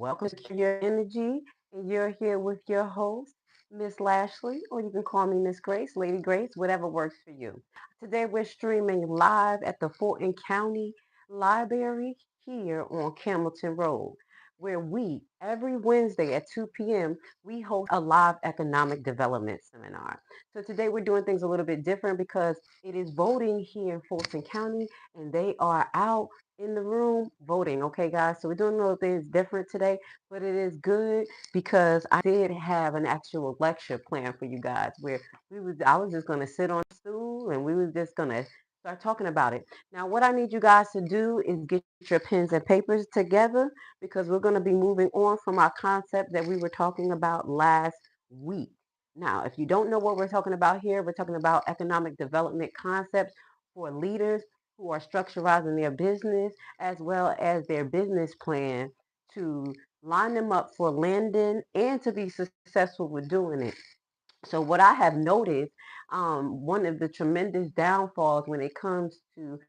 Welcome to Secure Your Energy, and you're here with your host, Miss Lashley, or you can call me Miss Grace, Lady Grace, whatever works for you. Today we're streaming live at the Fulton County Library here on Campbellton Road, where every Wednesday at 2 p.m., we host a live economic development seminar. So today we're doing things a little bit different because it is voting here in Fulton County, and they are out in the room voting. Okay, guys. So we're doing a little things different today, but it is good because I did have an actual lecture plan for you guys where I was just gonna sit on a stool and we was just gonna start talking about it. Now, what I need you guys to do is get your pens and papers together because we're gonna be moving on from our concept that we were talking about last week. Now, if you don't know what we're talking about here, we're talking about economic development concepts for leaders who are structurizing their business as well as their business plan to line them up for landing and to be successful with doing it. So what I have noticed, one of the tremendous downfalls when it comes to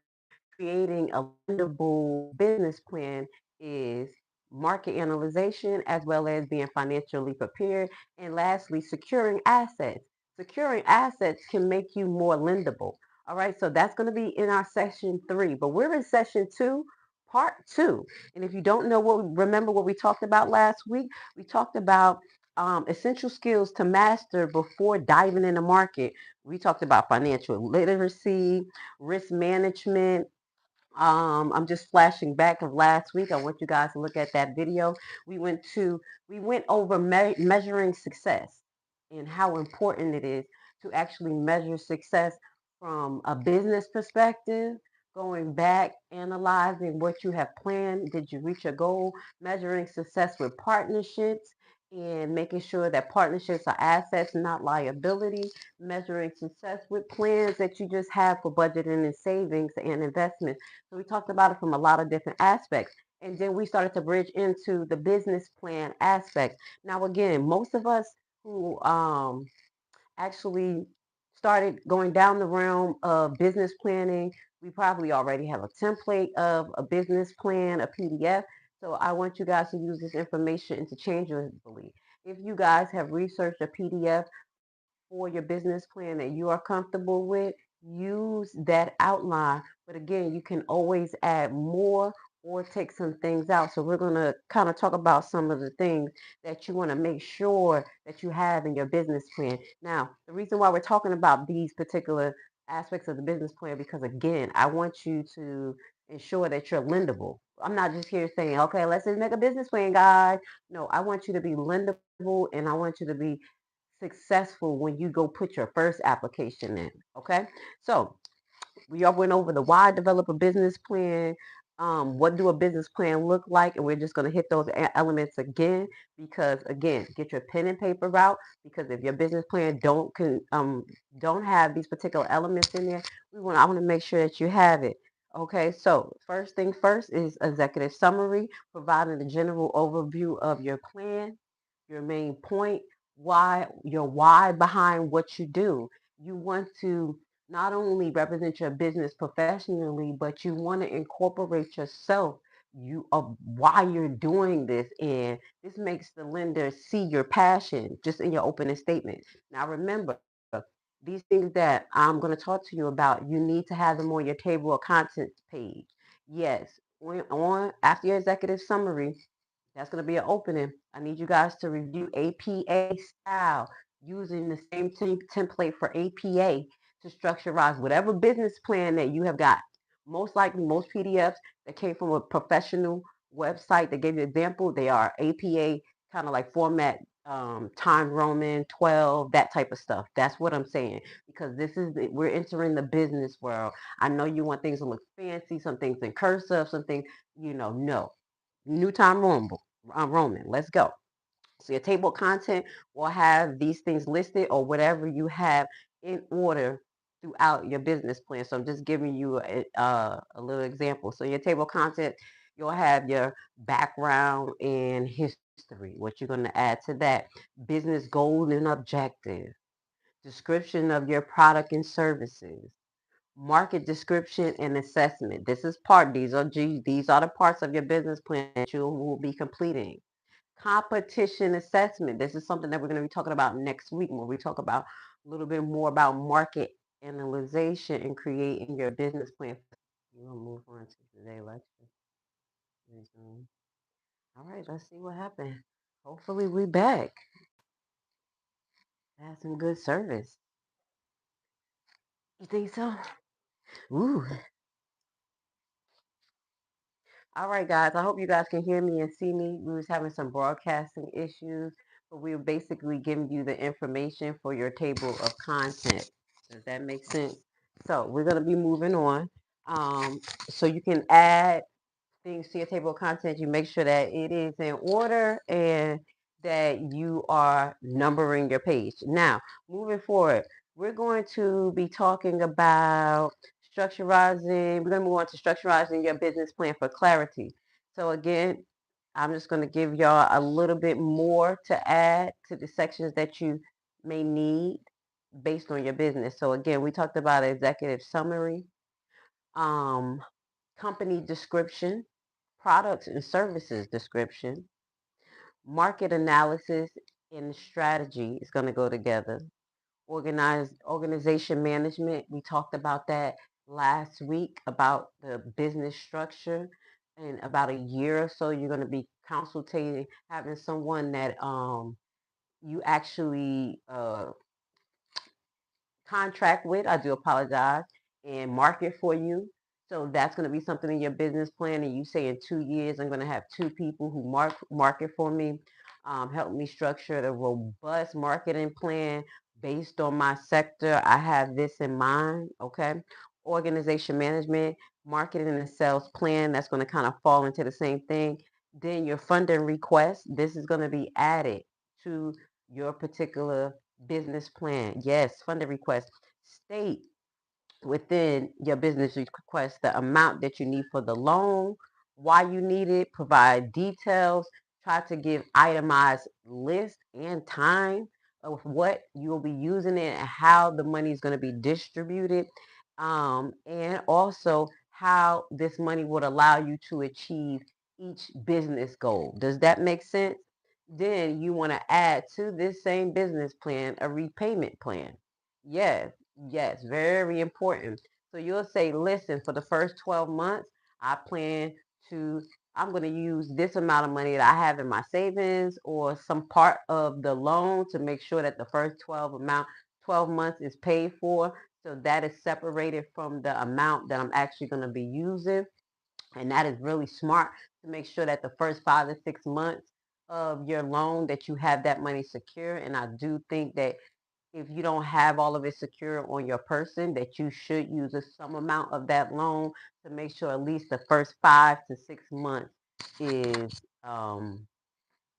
creating a lendable business plan is market analyzation as well as being financially prepared. And lastly, securing assets. Securing assets can make you more lendable. All right, so that's going to be in our session 3, but we're in session 2, part 2. And if you don't know remember what we talked about last week, we talked about essential skills to master before diving in the market. We talked about financial literacy, risk management. I'm just flashing back of last week. I want you guys to look at that video. We went over measuring success and how important it is to actually measure success from a business perspective, going back, analyzing what you have planned. Did you reach a goal? Measuring success with partnerships and making sure that partnerships are assets, not liability. Measuring success with plans that you just have for budgeting and savings and investments. So we talked about it from a lot of different aspects. And then we started to bridge into the business plan aspect. Now, again, most of us who actually started going down the realm of business planning, we probably already have a template of a business plan, a PDF. So I want you guys to use this information interchangeably. If you guys have researched a PDF for your business plan that you are comfortable with, use that outline. But again, you can always add more or take some things out. So we're going to kind of talk about some of the things that you want to make sure that you have in your business plan. Now, the reason why we're talking about these particular aspects of the business plan, because again, I want you to ensure that you're lendable. I'm not just here saying, okay, let's just make a business plan, guys. No, I want you to be lendable and I want you to be successful when you go put your first application in. Okay. So we all went over the why develop a business plan. What do a business plan look like? And we're just going to hit those elements again because again, get your pen and paper out because if your business plan don't have these particular elements in there, I want to make sure that you have it. Okay, so first thing first is executive summary, providing a general overview of your plan, your main point, your why behind what you do. You want to not only represent your business professionally, but you want to incorporate yourself you of why you're doing this, and this makes the lender see your passion just in your opening statement. Now remember, these things that I'm going to talk to you about, you need to have them on your table of contents page. Yes, on after your executive summary, that's going to be an opening. I need you guys to review APA style using the same template for APA to structurize whatever business plan that you have got. Most likely, most PDFs that came from a professional website that gave you an example, they are APA kind of like format, Time Roman 12, that type of stuff. That's what I'm saying because we're entering the business world. I know you want things to look fancy, some things in cursive, some things, no. New Time Roman. Let's go. So your table of content will have these things listed or whatever you have in order throughout your business plan. So I'm just giving you a little example. So your table of content, you'll have your background and history, what you're going to add to that, business goals and objective, description of your product and services, market description and assessment. These are the parts of your business plan that you will be completing. Competition assessment. This is something that we're going to be talking about next week when we talk about a little bit more about market analyzation and creating your business plan. We're going to move on to today's lecture. All right, let's see what happened. Hopefully we back. Had some good service. You think so? Ooh. All right, guys. I hope you guys can hear me and see me. We was having some broadcasting issues, but we were basically giving you the information for your table of content. Does that make sense? So we're gonna be moving on. So you can add things to your table of contents, you make sure that it is in order and that you are numbering your page. Now, moving forward, we're going to be talking about structurizing. We're going to move on to structurizing your business plan for clarity. So again, I'm just going to give y'all a little bit more to add to the sections that you may need based on your business. So again, we talked about executive summary, um, company description, products and services description, market analysis and strategy is going to go together. Organization management, we talked about that last week about the business structure. In about a year or so, you're going to be consultating, having someone that you actually contract with, I do apologize, and market for you. So that's going to be something in your business plan. And you say in 2 years, I'm going to have two people who market for me, help me structure the robust marketing plan based on my sector. I have this in mind. Okay. Organization management, marketing and sales plan. That's going to kind of fall into the same thing. Then your funding request. This is going to be added to your particular business plan. Yes, funding request. State within your business request the amount that you need for the loan, why you need it, provide details, try to give itemized list and time of what you'll be using it and how the money is going to be distributed, and also how this money would allow you to achieve each business goal. Does that make sense? Then you want to add to this same business plan a repayment plan. Yes, yes, very important. So you'll say, listen, for the first 12 months, I plan to, I'm going to use this amount of money that I have in my savings or some part of the loan to make sure that the first 12 months is paid for. So that is separated from the amount that I'm actually going to be using. And that is really smart to make sure that the first 5 to 6 months of your loan that you have that money secure. And I do think that if you don't have all of it secure on your person, that you should use some amount of that loan to make sure at least the first 5 to 6 months is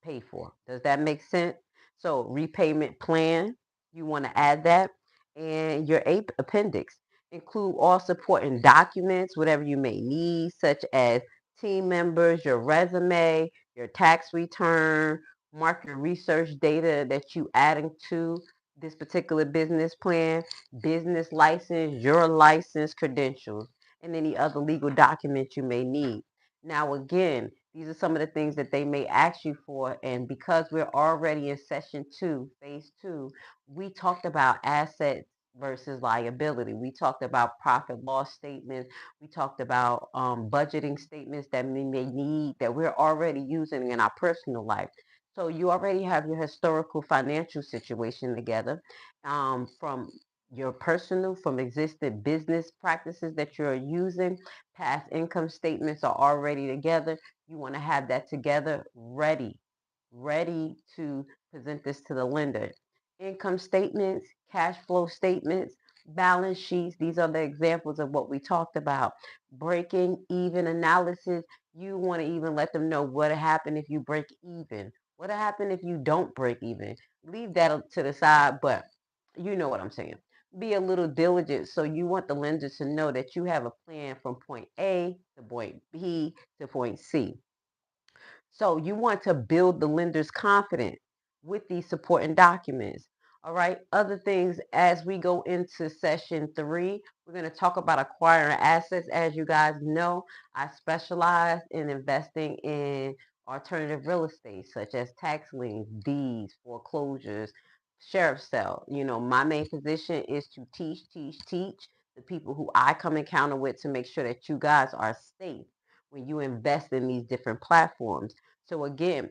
paid for. Does that make sense? So repayment plan, you want to add that. And your appendix, include all supporting documents, whatever you may need, such as team members, your resume, your tax return, market research data that you adding to this particular business plan, business license, your license credentials, and any other legal documents you may need. Now, again, these are some of the things that they may ask you for. And because we're already in session 2, phase 2, we talked about assets versus liability. We talked about profit loss statements. We talked about budgeting statements that we may need that we're already using in our personal life. So you already have your historical financial situation together, from your personal, from existing business practices that you're using. Past income statements are already together. You want to have that together, ready to present this to the lender. Income statements, cash flow statements, balance sheets. These are the examples of what we talked about. Breaking even analysis. You want to even let them know what happened if you break even. What happened if you don't break even? Leave that to the side, but you know what I'm saying. Be a little diligent. So you want the lender to know that you have a plan from point A to point B to point C. So you want to build the lender's confidence with these supporting documents. All right. Other things as we go into session 3, we're going to talk about acquiring assets. As you guys know, I specialize in investing in alternative real estate, such as tax liens, deeds, foreclosures, sheriff's sale. My main position is to teach the people who I come encounter with to make sure that you guys are safe when you invest in these different platforms. So again,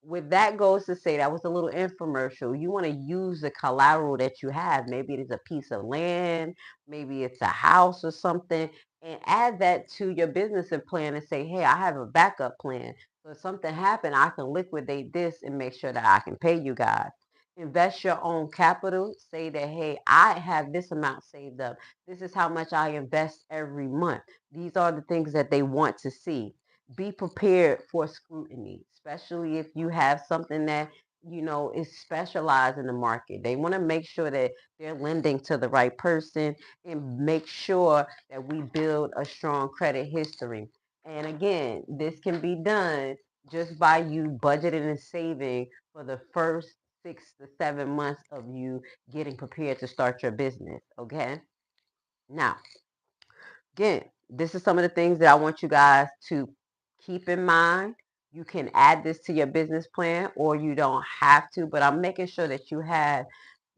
with that goes to say that was a little infomercial. You want to use the collateral that you have. Maybe it is a piece of land, maybe it's a house or something, and add that to your business and plan and say, hey, I have a backup plan. So if something happened, I can liquidate this and make sure that I can pay you guys. Invest your own capital. Say that, hey, I have this amount saved up. This is how much I invest every month. These are the things that they want to see. Be prepared for scrutiny, especially if you have something that is specialized in the market. They want to make sure that they're lending to the right person and make sure that we build a strong credit history. And again, this can be done just by you budgeting and saving for the first 6 to 7 months of you getting prepared to start your business. Okay. Now, again, this is some of the things that I want you guys to keep in mind. You can add this to your business plan or you don't have to, but I'm making sure that you have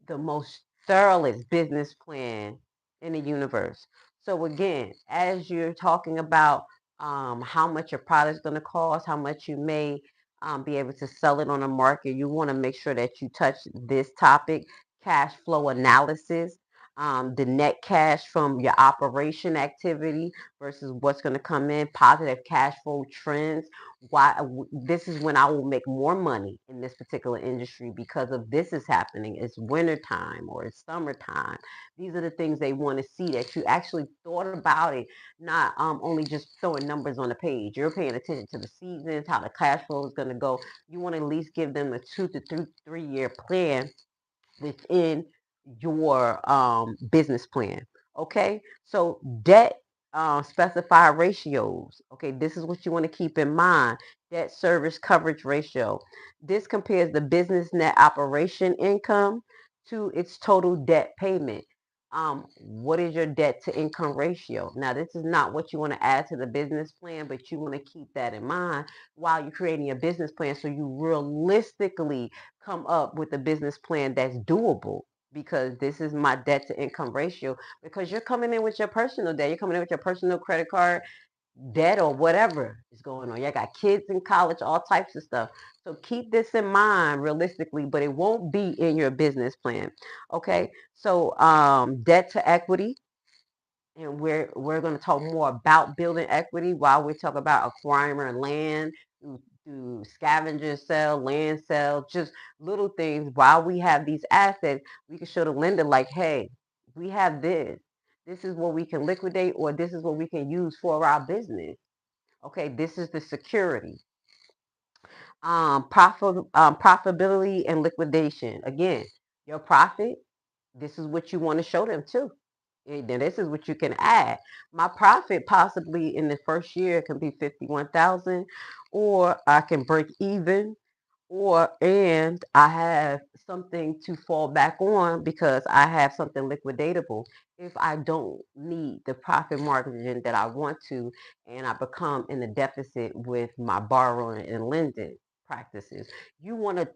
the most thoroughest business plan in the universe. So again, as you're talking about how much your product is going to cost, how much you may be able to sell it on the market, you want to make sure that you touch this topic: cash flow analysis, the net cash from your operation activity versus what's going to come in, positive cash flow trends. This is when I will make more money in this particular industry because of this is happening. It's wintertime or it's summertime. These are the things they want to see, that you actually thought about it, not only just throwing numbers on the page. You're paying attention to the seasons, how the cash flow is going to go. You want to at least give them a 2 to 3 year plan within your business plan. Okay, so debt specified ratios. Okay, this is what you want to keep in mind: debt service coverage ratio. This compares the business net operation income to its total debt payment. What is your debt to income ratio? Now, this is not what you want to add to the business plan, but you want to keep that in mind while you're creating a business plan, so you realistically come up with a business plan that's doable. Because this is my debt to income ratio, because you're coming in with your personal debt, you're coming in with your personal credit card debt or whatever is going on. You got kids in college, all types of stuff. So keep this in mind realistically, but it won't be in your business plan. Okay, so debt to equity, and we're going to talk more about building equity while we talk about acquiring land through scavenger sale, land sale, just little things. While we have these assets, we can show the lender like, hey, we have this. This is what we can liquidate, or this is what we can use for our business. Okay, this is the security. Profitability and liquidation. Again, your profit, this is what you want to show them too. Then this is what you can add. My profit possibly in the first year can be 51,000, or I can break even, and I have something to fall back on because I have something liquidatable if I don't need the profit margin that I want to, and I become in the deficit with my borrowing and lending practices. You want to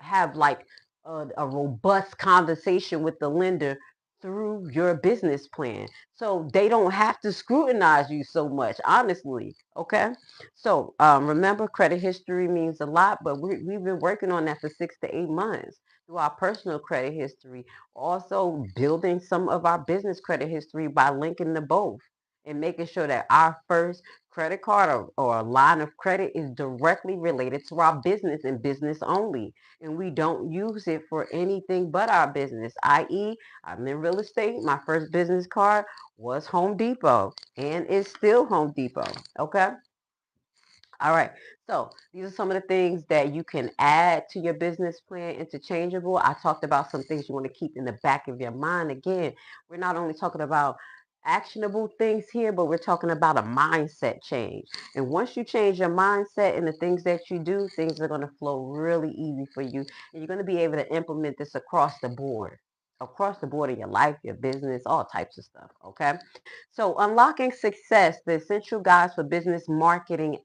have like a robust conversation with the lender through your business plan, so they don't have to scrutinize you so much, honestly. Okay, so remember, credit history means a lot, but we've been working on that for 6 to 8 months through our personal credit history, also building some of our business credit history by linking the both and making sure that our first credit card or a line of credit is directly related to our business and business only, and we don't use it for anything but our business, i.e., I'm in real estate. My first business card was Home Depot, and it's still Home Depot. Okay. All right. So these are some of the things that you can add to your business plan, interchangeable. I talked about some things you want to keep in the back of your mind. Again, we're not only talking about actionable things here, but we're talking about a mindset change. And once you change your mindset and the things that you do, things are going to flow really easy for you. And you're going to be able to implement this across the board. across the board in your life, your business, all types of stuff. Okay. So unlocking success, the essential guides for business marketing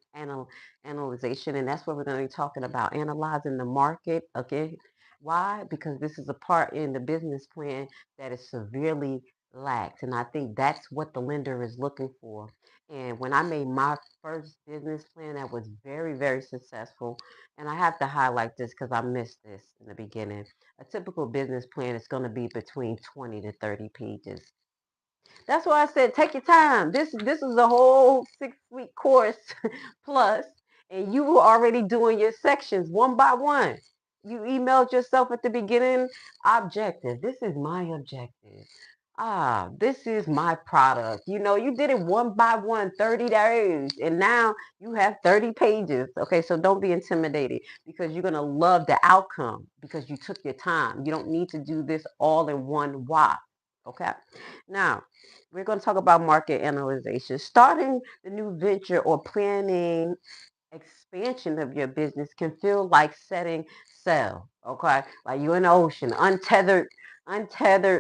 analyzation. And that's what we're going to be talking about, analyzing the market. Okay. Why? Because this is a part in the business plan that is severely lacked. And I think that's what the lender is looking for. And when I made my first business plan, that was very, very successful. And I have to highlight this because I missed this in the beginning. A typical business plan is going to be between 20 to 30 pages. That's why I said take your time. This is a whole 6-week course plus, and you were already doing your sections one by one. You emailed yourself at the beginning, objective. This is my objective. This is my product. You did it one by one, 30 days, and now you have 30 pages. Okay, so don't be intimidated because you're going to love the outcome because you took your time. You don't need to do this all in one whop. Okay, now we're going to talk about market analyzation. Starting the new venture or planning expansion of your business can feel like setting sail, okay? Like you're in the ocean, untethered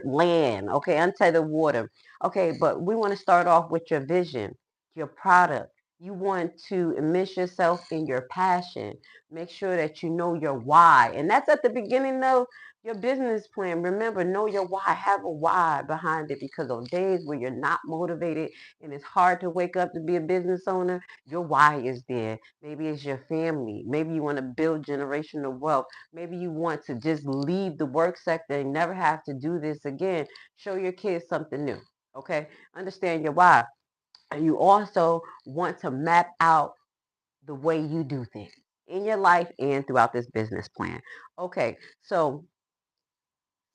land, okay, untethered water. Okay, but we want to start off with your vision, your product. You want to immerse yourself in your passion. Make sure that you know your why. And that's at the beginning of your business plan. Remember, know your why. Have a why behind it because on days where you're not motivated and it's hard to wake up to be a business owner, your why is there. Maybe it's your family. Maybe you want to build generational wealth. Maybe you want to just leave the work sector and never have to do this again. Show your kids something new. Okay. Understand your why. And you also want to map out the way you do things in your life and throughout this business plan. Okay. So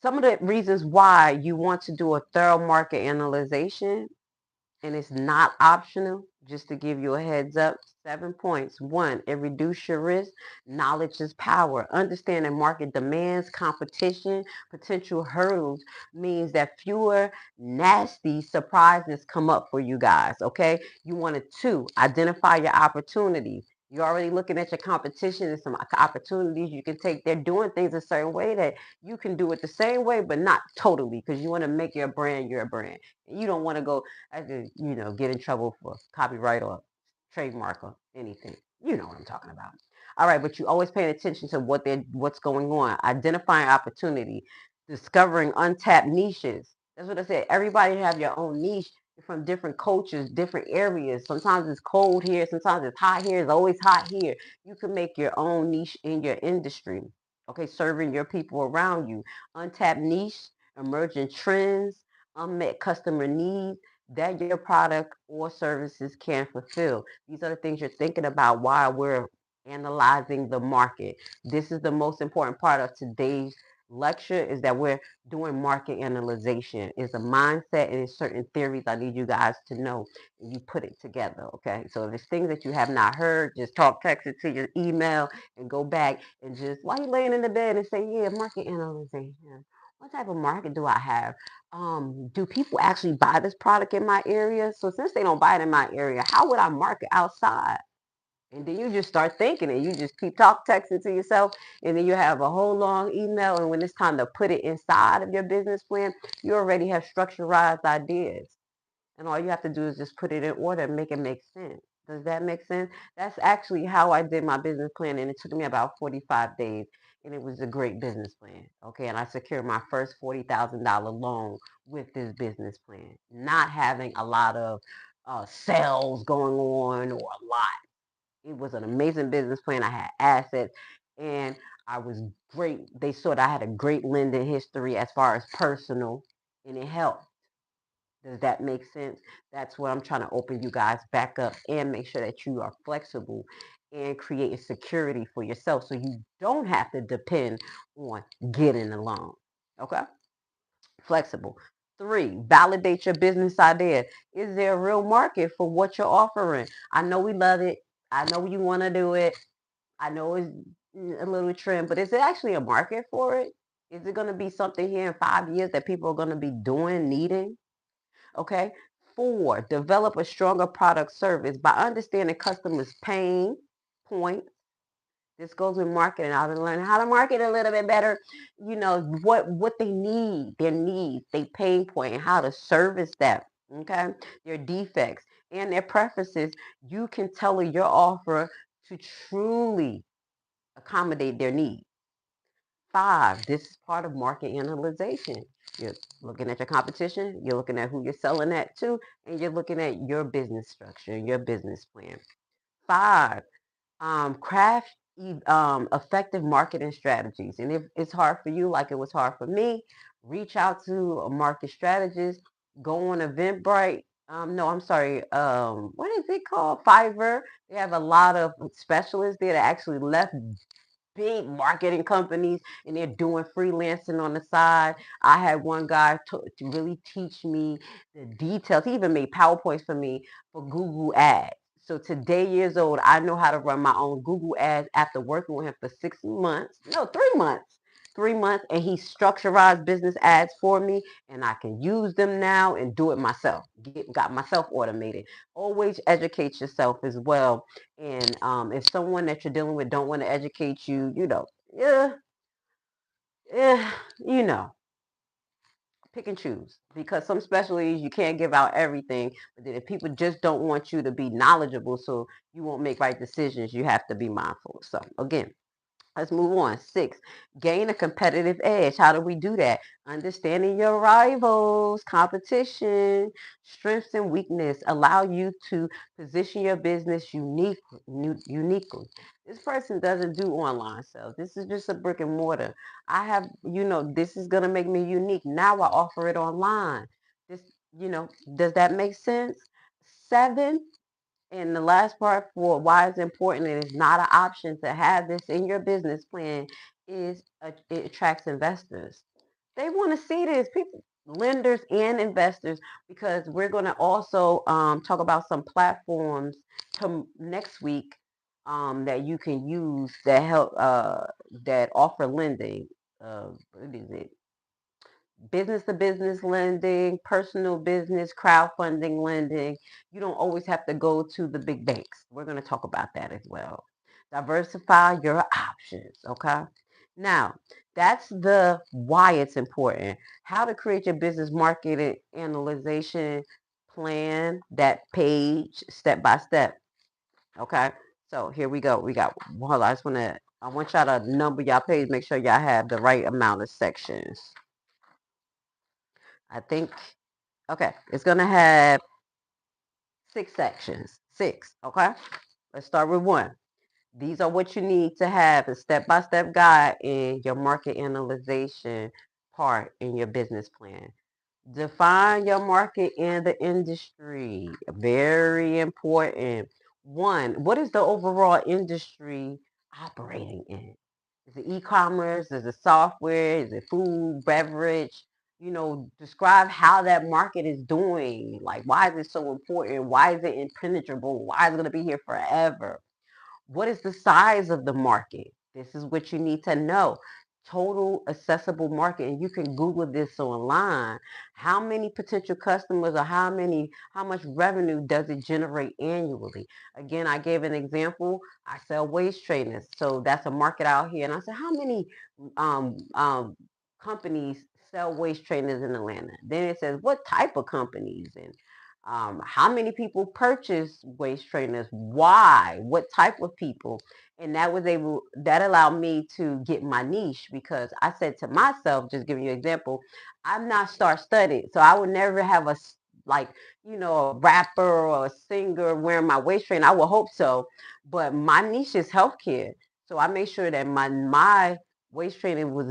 some of the reasons why you want to do a thorough market analysis, and it's not optional, just to give you a heads up. 7 points. One, it reduces your risk. Knowledge is power. Understanding market demands, competition, potential hurdles means that fewer nasty surprises come up for you guys. Okay. You wanted to identify your opportunities. You're already looking at your competition and some opportunities you can take. They're doing things a certain way that you can do it the same way, but not totally because you want to make your brand your brand. You don't want to go get in trouble for copyright or trademark or anything. You know what I'm talking about. All right, but you always paying attention to what's going on, identifying opportunity, discovering untapped niches. That's what I said. Everybody have your own niche from different cultures, different areas. Sometimes it's cold here, sometimes it's hot here, it's always hot here. You can make your own niche in your industry. Okay, serving your people around you. Untapped niche, emerging trends, unmet customer needs that your product or services can fulfill. These are the things you're thinking about while we're analyzing the market. This is the most important part of today's lecture is that we're doing market analysis. It's a mindset and it's certain theories I need you guys to know and you put it together. Okay. So if it's things that you have not heard, just text it to your email and go back and just while you're laying in the bed and say, yeah, market analysis. What type of market do I have? Do people actually buy this product in my area? So since they don't buy it in my area, how would I market outside? And then you just start thinking and you just keep texting to yourself. And then you have a whole long email. And when it's time to put it inside of your business plan, you already have structurized ideas. And all you have to do is just put it in order and make it make sense. Does that make sense? That's actually how I did my business plan. And it took me about 45 days. And it was a great business plan. Okay. And I secured my first $40,000 loan with this business plan, not having a lot of sales going on or a lot. It was an amazing business plan. I had assets and I was great. They saw that I had a great lending history as far as personal, and it helped. Does that make sense? That's what I'm trying to open you guys back up and make sure that you are flexible and creating security for yourself so you don't have to depend on getting a loan. Okay? Flexible. 3, validate your business idea. Is there a real market for what you're offering? I know we love it. I know you want to do it. I know it's a little trend, but is it actually a market for it? Is it going to be something here in 5 years that people are going to be doing, needing? Okay. 4, develop a stronger product service by understanding customers' pain points, This goes with marketing. I've been learning how to market a little bit better. What they need, their needs, their pain point, and how to service that. Okay, their defects and their preferences. You can tailor your offer to truly accommodate their needs. 5, this is part of market analyzation. You're looking at your competition, you're looking at who you're selling at to, and you're looking at your business structure, your business plan. 5, craft effective marketing strategies. And if it's hard for you, like it was hard for me, reach out to a market strategist, go on Eventbrite. No, I'm sorry. What is it called? Fiverr. They have a lot of specialists there that actually left big marketing companies and they're doing freelancing on the side. I had one guy to really teach me the details. He even made PowerPoints for me for Google Ads. So today, years old, I know how to run my own Google Ads after working with him for 6 months. No, 3 months. 3 months, and he structurized business ads for me, and I can use them now and do it myself. Got myself automated. Always educate yourself as well, and if someone that you're dealing with don't want to educate you, yeah, yeah, you know, pick and choose, because some specialties you can't give out everything. But then if people just don't want you to be knowledgeable, so you won't make right decisions, you have to be mindful. So again, let's move on. 6, gain a competitive edge. How do we do that? Understanding your rivals, competition, strengths and weakness. Allow you to position your business uniquely. This person doesn't do online sales. This is just a brick and mortar. I have, this is going to make me unique. Now I offer it online. This, does that make sense? 7, and the last part for why it's important and it's not an option to have this in your business plan is it attracts investors. They want to see this, people, lenders and investors, because we're going to also talk about some platforms next week that you can use that help that offer lending. What is it? Business to business lending, personal business, crowdfunding lending. You don't always have to go to the big banks. We're going to talk about that as well. Diversify your options, okay? Now, that's the why it's important. How to create your business market analyzation plan, that page, step by step, okay? So here we go. We got, well, I want y'all to number y'all page, make sure y'all have the right amount of sections. I think, okay, it's going to have 6 sections. 6, okay? Let's start with 1. These are what you need to have a step-by-step guide in your market analyzation part in your business plan. Define your market and the industry. Very important. 1, what is the overall industry operating in? Is it e-commerce? Is it software? Is it food, beverage? Describe how that market is doing. Like, why is it so important? Why is it impenetrable? Why is it going to be here forever? What is the size of the market? This is what you need to know. Total accessible market. And you can Google this online. How many potential customers, or how much revenue does it generate annually? Again, I gave an example. I sell waist trainers. So that's a market out here. And I said, how many companies sell waist trainers in Atlanta? Then it says, what type of companies? And how many people purchase waist trainers? Why? What type of people? And that allowed me to get my niche, because I said to myself, just giving you an example, I'm not star-studded. So I would never have like, a rapper or a singer wearing my waist trainer. I would hope so. But my niche is healthcare. So I made sure that my waist training was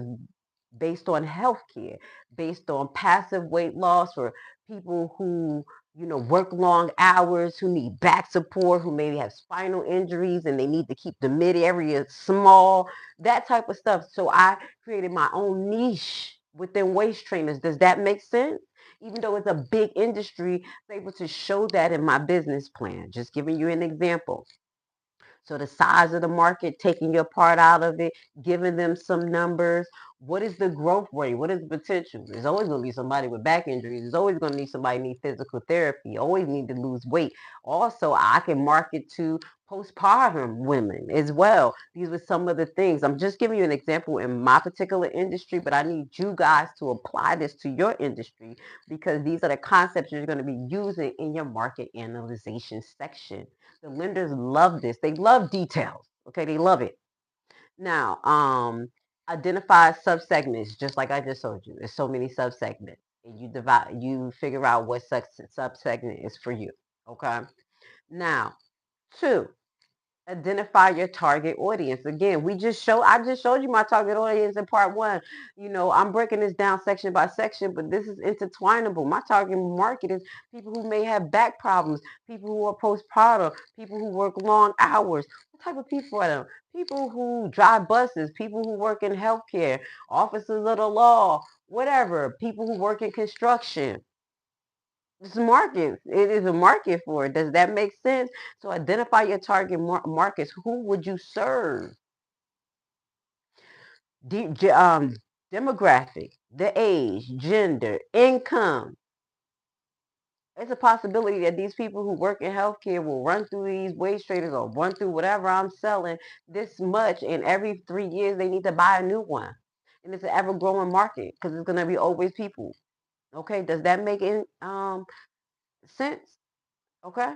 based on healthcare, based on passive weight loss for people who work long hours, who need back support, who maybe have spinal injuries and they need to keep the mid area small, that type of stuff. So I created my own niche within waist trainers. Does that make sense? Even though it's a big industry, I was able to show that in my business plan. Just giving you an example. So the size of the market, taking your part out of it, giving them some numbers. What is the growth rate? What is the potential? There's always going to be somebody with back injuries. There's always going to need somebody need physical therapy. Always need to lose weight. Also, I can market to postpartum women as well. These were some of the things. I'm just giving you an example in my particular industry, but I need you guys to apply this to your industry because these are the concepts you're going to be using in your market analyzation section. The lenders love this. They love details. Okay, they love it. Now, identify subsegments, just like I just told you. There's so many subsegments, and you figure out what subsegment is for you. Okay. Now, two, identify your target audience. Again, I just showed you my target audience in part one. I'm breaking this down section by section, but this is intertwinable. My target market is people who may have back problems, people who are postpartum, people who work long hours. What type of people are them? People who drive buses, people who work in healthcare, officers of the law, whatever, people who work in construction. It's a market. It is a market for it. Does that make sense? So identify your target markets. Who would you serve? Demographic, the age, gender, income. It's a possibility that these people who work in healthcare will run through these wage traders or run through whatever I'm selling this much, and every 3 years they need to buy a new one. And it's an ever-growing market because it's going to be always people. Okay, does that make sense? Okay.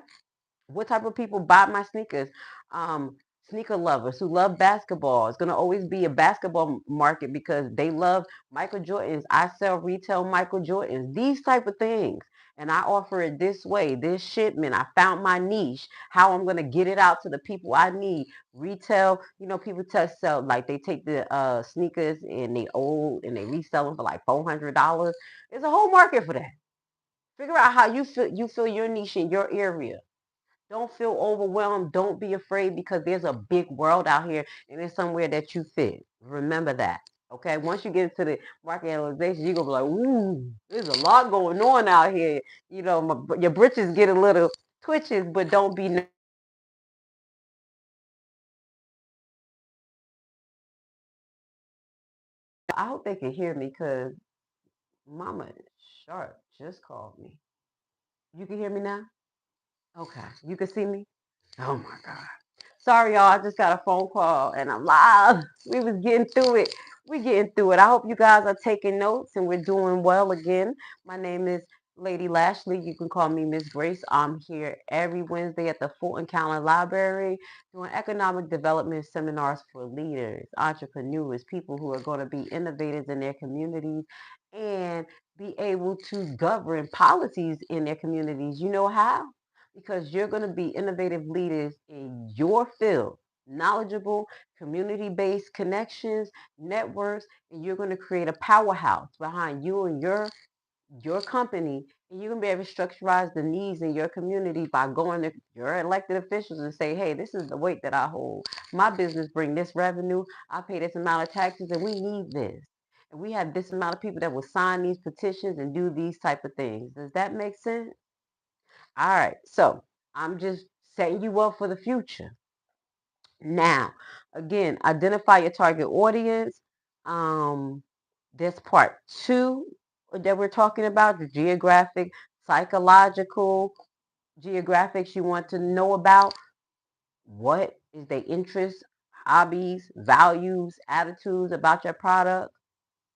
What type of people buy my sneakers? Um, Sneaker lovers who love basketball. It's gonna always be a basketball market because they love Michael Jordans. I sell retail Michael Jordans. These type of things. And I offer it this way, this shipment. I found my niche, how I'm gonna get it out to the people I need. Retail, people sell like they take the sneakers and they old and they resell them for like $400. There's a whole market for that. Figure out how you feel your niche in your area. Don't feel overwhelmed. Don't be afraid because there's a big world out here and it's somewhere that you fit. Remember that. Okay. Once you get into the market analyzation, you're going to be like, ooh, there's a lot going on out here. Your britches get a little twitches, but don't be. I hope they can hear me because Mama Sharp just called me. You can hear me now? Okay. You can see me? Oh my God. Sorry, y'all. I just got a phone call and I'm live. We was getting through it. We're getting through it. I hope you guys are taking notes and we're doing well again. My name is Lady Lashley. You can call me Miss Grace. I'm here every Wednesday at the Fulton County Library doing economic development seminars for leaders, entrepreneurs, people who are going to be innovators in their communities and be able to govern policies in their communities. You know how? Because you're going to be innovative leaders in your field, knowledgeable, community-based connections, networks, and you're going to create a powerhouse behind you and your company, and you're going to be able to structurize the needs in your community by going to your elected officials and say, hey, this is the weight that I hold. My business bring this revenue. I pay this amount of taxes, and we need this. And we have this amount of people that will sign these petitions and do these type of things. Does that make sense? All right. So I'm just setting you up for the future. Now, again, identify your target audience. Um, this part two that we're talking about, the geographic, psychological geographics you want to know about. What is their interests, hobbies, values, attitudes about your product,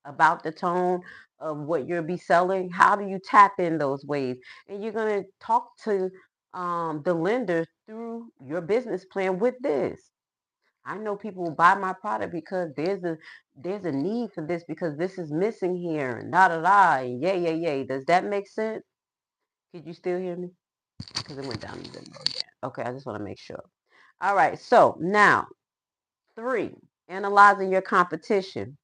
about the tone of what you'll be selling? How do you tap in those ways? And you're going to talk to the lender through your business plan with this. I know people will buy my product because there's a need for this because this is missing here and da da da and yay yay yay. Does that make sense? Could you still hear me? Because it went down a bit low again. Okay, I just want to make sure. All right, so now three, analyzing your competition.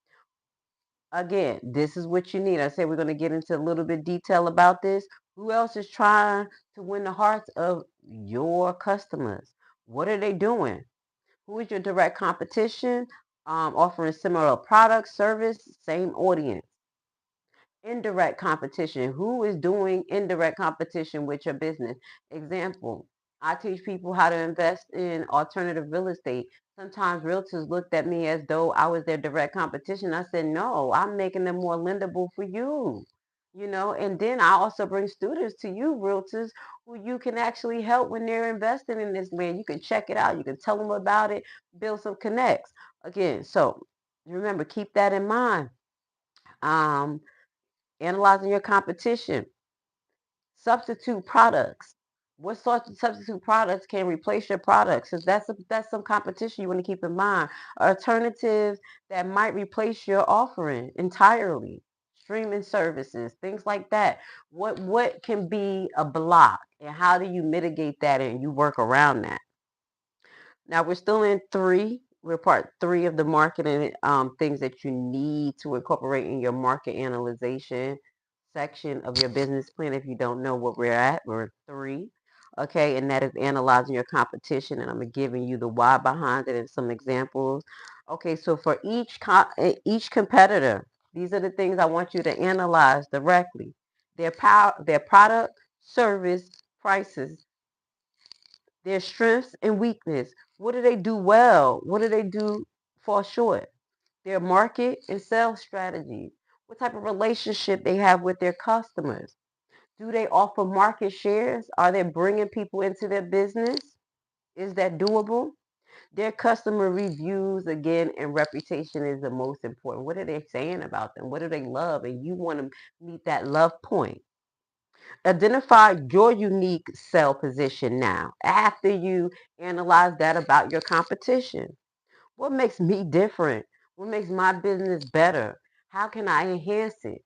Again, this is what you need. I said we're going to get into a little bit detail about this. Who else is trying to win the hearts of your customers? What are they doing? Who is your direct competition? Offering similar products, service, same audience. Indirect competition. Who is doing indirect competition with your business? Example, I teach people how to invest in alternative real estate. Sometimes realtors looked at me as though I was their direct competition. I said, no, I'm making them more lendable for you. And then I also bring students to you, realtors, who you can actually help when they're investing in this land. You can check it out. You can tell them about it, build some connects. Again, so remember, keep that in mind. Um, Analyzing your competition. Substitute products. What sorts of substitute products can replace your products? Because that's some competition you want to keep in mind. Alternatives that might replace your offering entirely. Streaming services, things like that. What can be a block, and how do you mitigate that and you work around that? Now we're still in three. We're part three of the marketing things that you need to incorporate in your market analyzation section of your business plan. If you don't know what we're at, we're three. Okay, and that is analyzing your competition, and I'm giving you the why behind it and some examples. Okay, so for each competitor, these are the things I want you to analyze directly: their product, service, prices, their strengths and weakness. What do they do well? What do they do fall short? Their market and sales strategies. What type of relationship they have with their customers? Do they offer market shares? Are they bringing people into their business? Is that doable? Their customer reviews, again, and reputation is the most important. What are they saying about them? What do they love? And you want to meet that love point. Identify your unique sell position now after you analyze that about your competition. What makes me different? What makes my business better? How can I enhance it?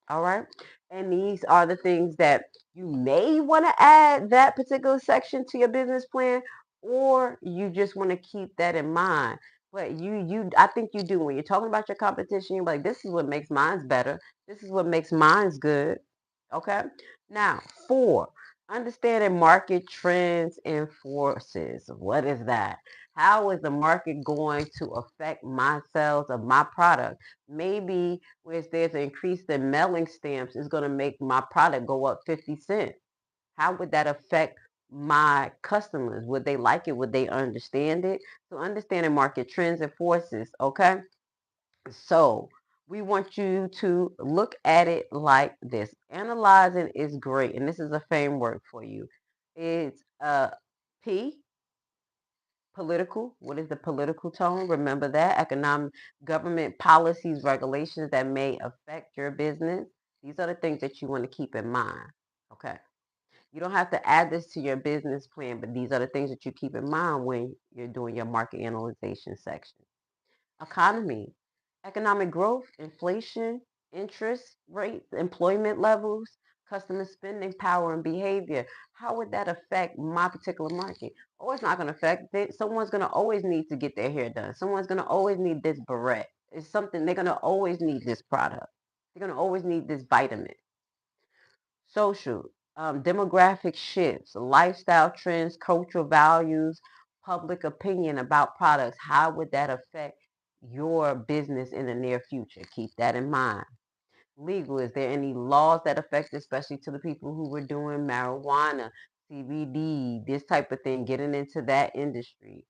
All right. And these are the things that you may want to add that particular section to your business plan, or you just want to keep that in mind. But I think you do when you're talking about your competition, you're like, this is what makes mine's better. This is what makes mine's good. Okay. Now, four, understanding market trends and forces. What is that? How is the market going to affect my sales of my product? Maybe if there's an increase in mailing stamps, it's going to make my product go up 50 cents. How would that affect my customers? Would they like it? Would they understand it? So understanding market trends and forces, okay? So we want you to look at it like this. Analyzing is great, and this is a framework for you. It's P, political. What is the political tone? Remember that. Economic, government policies, regulations that may affect your business. These are the things that you want to keep in mind. Okay. You don't have to add this to your business plan, but these are the things that you keep in mind when you're doing your market analyzation section. Economy, economic growth, inflation, interest rates, employment levels, customer spending power and behavior. How would that affect my particular market? Oh, it's not going to affect it. Someone's going to always need to get their hair done. Someone's going to always need this beret. It's something they're going to always need this product. They're going to always need this vitamin. Social, demographic shifts, lifestyle trends, cultural values, public opinion about products. How would that affect your business in the near future? Keep that in mind. Legal, is there any laws that affect, especially to the people who were doing marijuana, CBD, this type of thing, getting into that industry?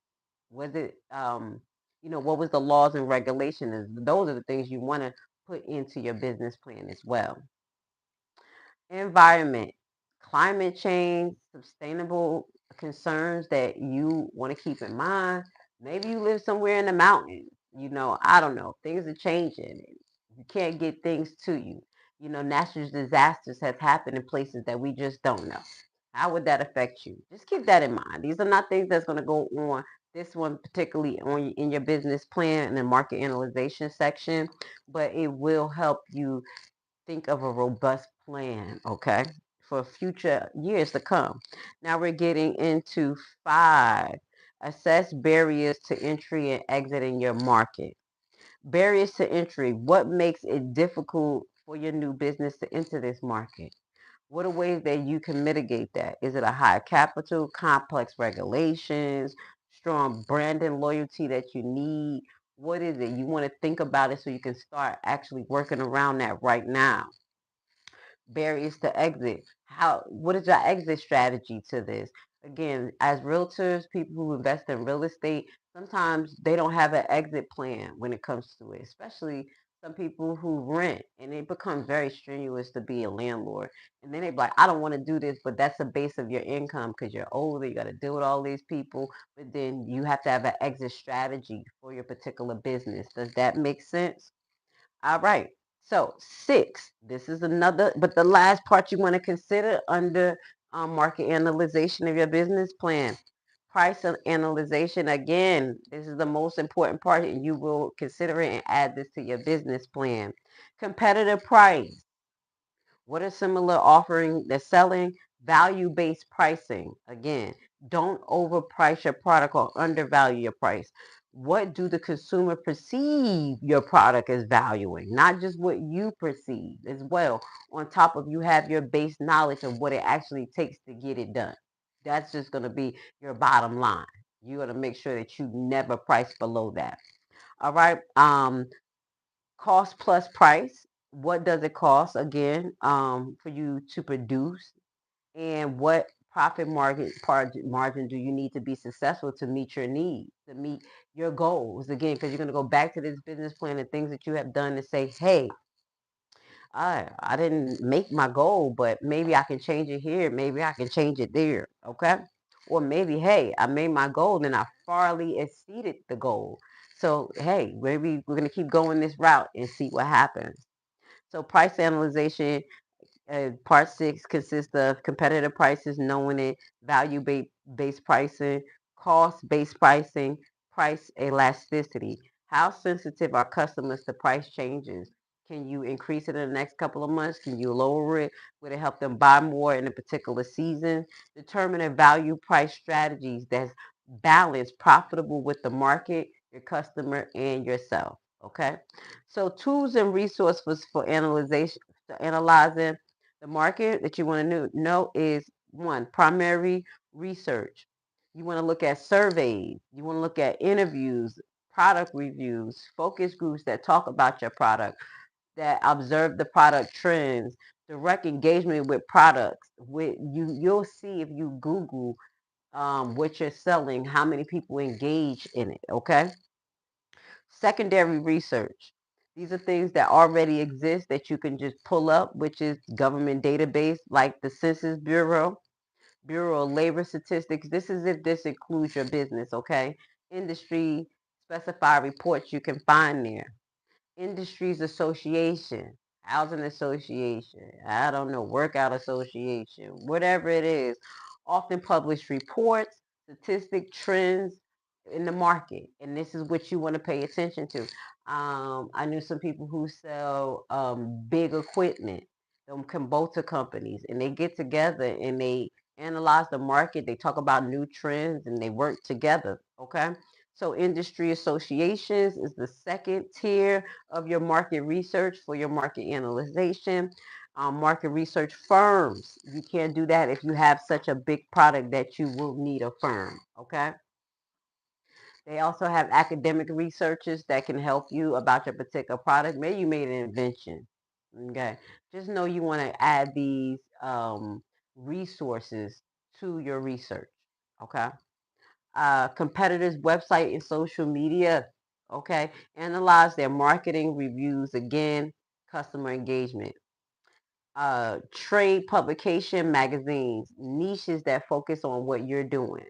Was it, what was the laws and regulations? Those are the things you want to put into your business plan as well. Environment, climate change, sustainable concerns that you want to keep in mind. Maybe you live somewhere in the mountains. I don't know. Things are changing. You can't get things to you. Natural disasters have happened in places that we just don't know. How would that affect you? Just keep that in mind. These are not things that's going to go on this one particularly on in your business plan and the market analyzation section, but it will help you think of a robust plan, okay, for future years to come. Now we're getting into five. Assess barriers to entry and exit in your market. Barriers to entry. What makes it difficult for your new business to enter this market? What are ways that you can mitigate that? Is it a high capital, complex regulations, strong brand and loyalty that you need? What is it? You want to think about it so you can start actually working around that right now. Barriers to exit. What is your exit strategy to this? Again, as realtors, people who invest in real estate, sometimes they don't have an exit plan when it comes to it, especially some people who rent, and it becomes very strenuous to be a landlord. And then they be like, I don't want to do this, but that's the base of your income because you're older, you got to deal with all these people, but then you have to have an exit strategy for your particular business. Does that make sense? All right. So six, this is another, but the last part you want to consider under market analyzation of your business plan. Price analyzation, again, this is the most important part, and you will consider it and add this to your business plan. Competitive price. What are similar offering they're selling? Value-based pricing. Again, don't overprice your product or undervalue your price. What do the consumer perceive your product as valuing? Not just what you perceive as well. On top of you have your base knowledge of what it actually takes to get it done. That's just going to be your bottom line. You got to make sure that you never price below that. All right. Cost plus price. What does it cost again for you to produce, and what profit margin do you need to be successful to meet your needs, to meet your goals? Again, because you're going to go back to this business plan and things that you have done to say, hey, I didn't make my goal, but maybe I can change it here. Maybe I can change it there. Okay. Or maybe, hey, I made my goal and I farly exceeded the goal. So, hey, maybe we're going to keep going this route and see what happens. So, price analyzation part six consists of competitive prices, knowing it, based pricing, cost based pricing, price elasticity. How sensitive are customers to price changes? Can you increase it in the next couple of months? Can you lower it? Would it help them buy more in a particular season? Determine a value price strategies that's balanced, profitable with the market, your customer, and yourself. Okay. So tools and resources for analyzing the market that you want to know is one, primary research. You want to look at surveys. You want to look at interviews, product reviews, focus groups that talk about your product, that observe the product trends, direct engagement with products. You'll see if you Google what you're selling, how many people engage in it. Okay. Secondary research. These are things that already exist that you can just pull up, which is government database like the Census Bureau, Bureau of Labor Statistics. This is if this includes your business, okay? Industry specified reports you can find there. Industries Association, Housing Association, I don't know, Workout Association, whatever it is, often publish reports, statistic trends in the market. And this is what you want to pay attention to. I knew some people who sell big equipment, them Kubota companies, and they get together and they analyze the market. They talk about new trends and they work together. Okay. So industry associations is the second tier of your market research for your market analyzation. Market research firms, you can't do that if you have such a big product that you will need a firm. Okay. They also have academic researchers that can help you about your particular product. Maybe you made an invention. Okay. Just know you want to add these resources to your research. Okay. Competitors' website and social media. Okay. Analyze their marketing reviews again, customer engagement. Trade publication magazines, niches that focus on what you're doing.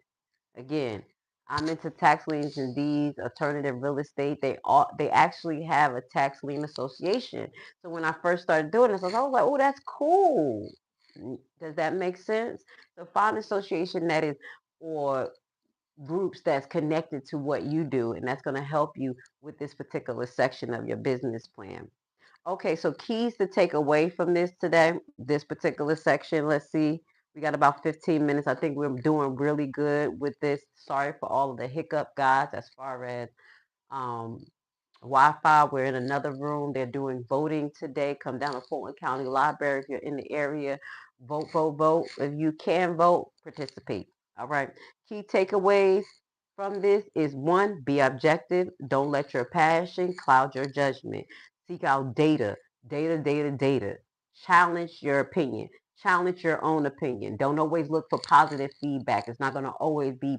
Again, I'm into tax liens and deeds, alternative real estate. They actually have a tax lien association. So when I first started doing this, I was like, oh, that's cool. Does that make sense? So find an association that is, or groups that's connected to what you do, and that's going to help you with this particular section of your business plan. Okay, so keys to take away from this today, this particular section. Let's see. We got about 15 minutes. I think we're doing really good with this. Sorry for all of the hiccup, guys, as far as um, Wi-Fi. We're in another room. They're doing voting today. Come down to Fulton County Library if you're in the area. Vote, vote, vote. If you can vote, participate. All right. Key takeaways from this is one, be objective. Don't let your passion cloud your judgment. Seek out data, data, data, data. Challenge your opinion. Challenge your own opinion. Don't always look for positive feedback. It's not going to always be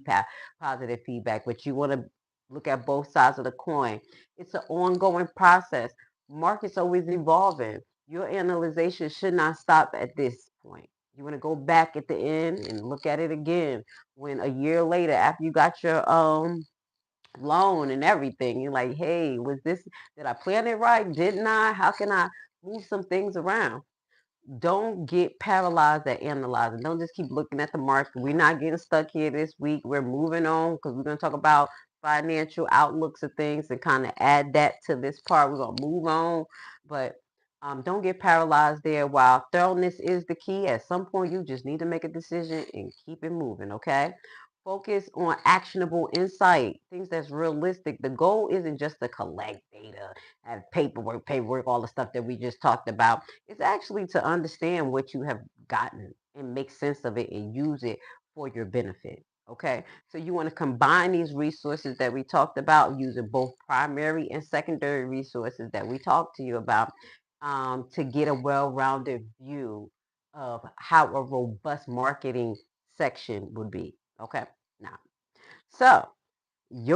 positive feedback, but you want to look at both sides of the coin. It's an ongoing process. Market's always evolving. Your analyzation should not stop at this point. You want to go back at the end and look at it again when a year later, after you got your loan and everything, you're like, hey, did I plan it right? Didn't I? How can I move some things around? Don't get paralyzed at analyzing. Don't just keep looking at the market. We're not getting stuck here this week. We're moving on because we're going to talk about financial outlooks of things and kind of add that to this part. We're going to move on, but don't get paralyzed there. While thoroughness is the key, at some point you just need to make a decision and keep it moving, okay? Focus on actionable insight, things that's realistic. The goal isn't just to collect data and paperwork, all the stuff that we just talked about. It's actually to understand what you have gotten and make sense of it and use it for your benefit. Okay, so you want to combine these resources that we talked about using both primary and secondary resources that we talked to you about to get a well-rounded view of how a robust marketing section would be. Okay, now, so we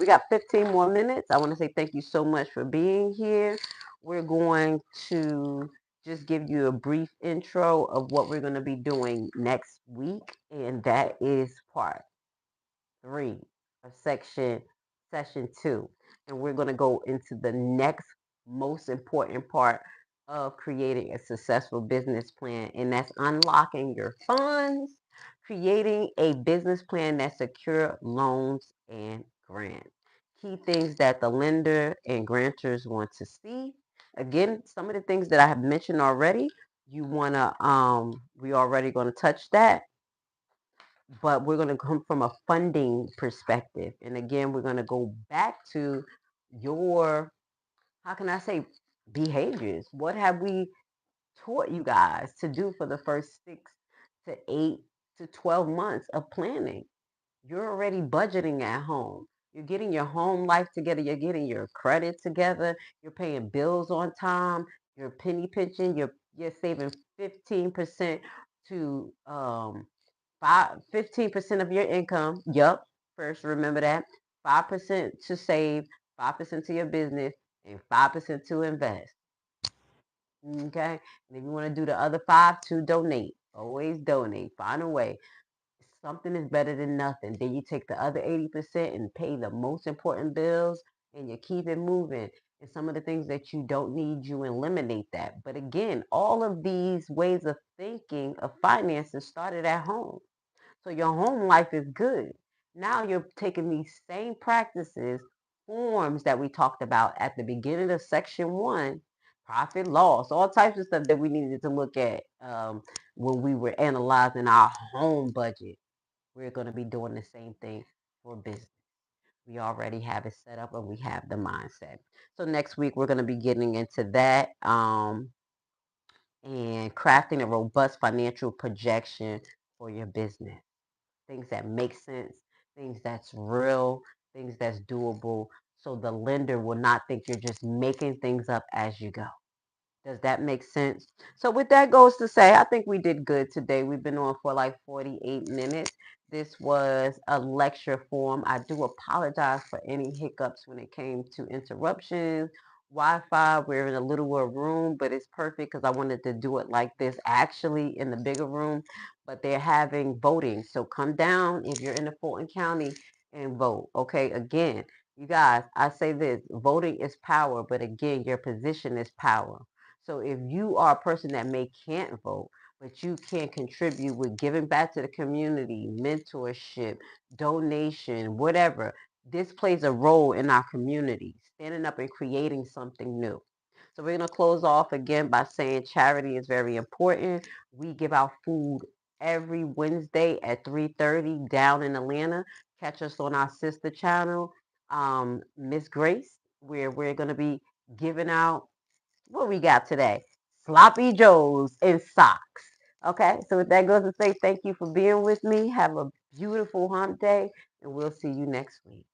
got 15 more minutes. I want to say thank you so much for being here. We're going to just give you a brief intro of what we're going to be doing next week, and that is part 3 of session 2. And we're going to go into the next most important part of creating a successful business plan, and that's unlocking your funds, creating a business plan that secure loans and grants. Key things that the lender and grantors want to see. Again, some of the things that I have mentioned already, we already going to touch that, but we're going to come from a funding perspective. And again, we're going to go back to your, how can I say, behaviors. What have we taught you guys to do for the first 6 to 8 to 12 months of planning? You're already budgeting at home. You're getting your home life together. You're getting your credit together. You're paying bills on time. You're penny pinching. You're saving 15% to 15% of your income. Yup. First, remember that. 5% to save, 5% to your business, and 5% to invest. Okay. And if you want to do the other 5, to donate. Always donate. Find a way. Something is better than nothing. Then you take the other 80% and pay the most important bills, and you keep it moving. And some of the things that you don't need, you eliminate that. But again, all of these ways of thinking of finances started at home. So your home life is good. Now you're taking these same practices, forms that we talked about at the beginning of section 1, profit loss, all types of stuff that we needed to look at when we were analyzing our home budget. We're going to be doing the same thing for business. We already have it set up and we have the mindset. So next week we're going to be getting into that and crafting a robust financial projection for your business. Things that make sense, things that's real, things that's doable. So the lender will not think you're just making things up as you go. Does that make sense? So with that goes to say, I think we did good today. We've been on for like 48 minutes. This was a lecture form. I do apologize for any hiccups when it came to interruptions. Wi-Fi, we're in a littler room, but it's perfect because I wanted to do it like this actually in the bigger room. But they're having voting. So come down if you're in the Fulton County and vote. Okay, again, you guys, I say this, voting is power, but again, your position is power. So if you are a person that can't vote, but you can contribute with giving back to the community, mentorship, donation, whatever, this plays a role in our community, standing up and creating something new. So we're going to close off again by saying charity is very important. We give out food every Wednesday at 3:30 down in Atlanta. Catch us on our sister channel, Miss Grace, where we're going to be giving out what we got today? Sloppy Joes and socks. Okay, so with that goes to say thank you for being with me. Have a beautiful hump day, and we'll see you next week.